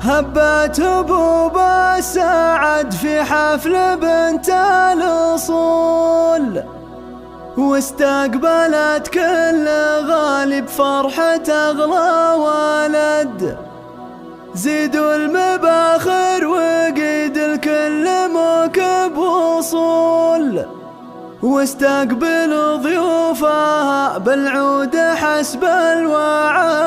هبت هبوب السعد في حفل بنت الأصول، واستقبلت كل غالب فرحة أغلى ولد. زيدوا المباخر وقيد الكل موكب وصول، واستقبلوا ضيوفها بالعود حسب الوعد.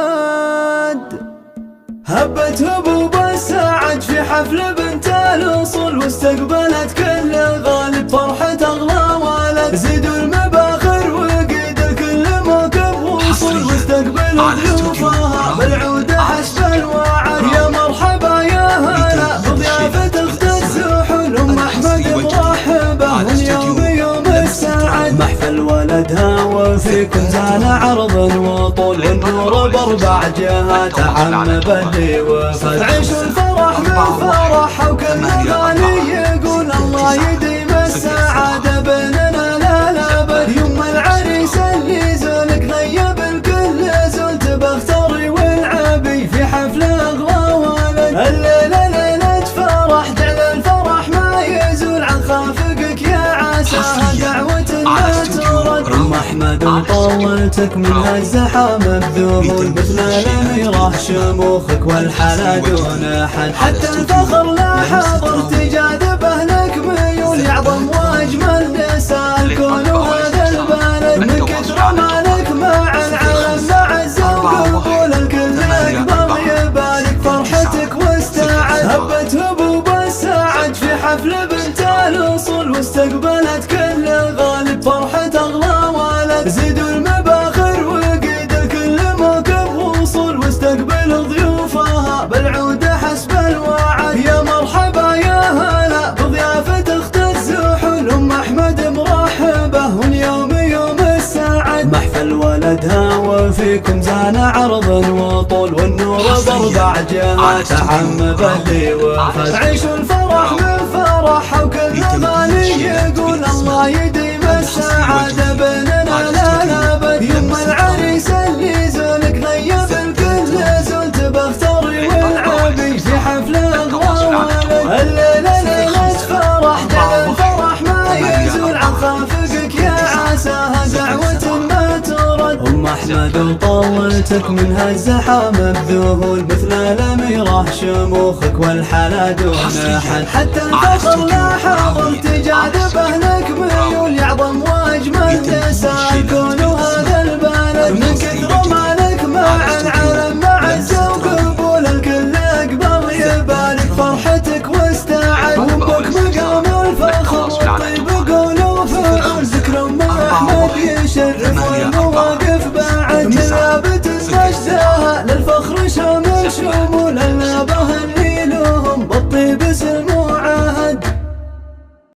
هبت هبوب السعد في حفل بنت الأصول، واستقبلت كل غالب فرحة أغلى ولد. زيدوا المباخر وقيد الكل موكب وصول، واستقبلوا ضيوفها بالعود حسب الوعد. يا مرحبا يا هلا بضيافة أخت السحول، أم أحمد مرحبا واليوم يوم السعد. محفل ولدها وفيكم زان عرض وطول، والنور باربع جهات عم بدي وفد. عيشوا الفرح من فرح وكل غالي يقول الله يديم السعادة بيننا لا لابد. يوم العريس اللي زولك غيب الكل زول، تبختري والعبي في حفل أغلى ولد. الليلة ليلة فرح جعل الفرح ما يزول عن خافقك يا عساها دعوة لا ترد. أم أحمد وطولتك من هالزحام بذهول، مثل الأميرة شموخك والحلا دون حد. حتى الفخر لا حضر تجاذبه لك ميول، يعظم واجمل نساء الكون وهذا البلد. من كثر مالك مع العالم مع الزوق وقبول الكل يقبل يبارك فرحتك واستعد. هبت هبوب السعد في حفل بنت الأصول، واستقبلت كل غالب فرحة أغلى ولد. زيدوا المباخر وقيد الكل موكب وصول، واستقبلوا ضيوفها بالعود حسب الوعد. يا مرحبا يا هلا بضيافة أخت السحول، أم أحمد مرحبا واليوم يوم السعد. محفل ولدها وفيكم زان عرض وطول، والنور باربع جهات عم بدي وفد. عيشوا الفرح من فرح وكل غالي يقول الله يديم السعادة بيننا لا لابد. يوم العريس اللي زولك غيب الكل زول، تبختري والعبي في حفل أغلى ولد. الليلة ليلة فرح جعل الفرح ما يزول عن خافقك يا عساها دعوة ما ترد. أم أحمد وطولتك من هالزحام بذهول، مثل الأميرة شموخك والحلا دون حد. حتى الفخر لا حضر تجاذبه لك ميول، يعظم واجمل نساء الكون وهذا البلد. من كثر مالك مع العالم مع الزوق قبول الكل يقبل يبارك فرحتك واستعد. وبك مقام الفخر والطيب قول وفعل، ذكر أم أحمد يشرف والمواقف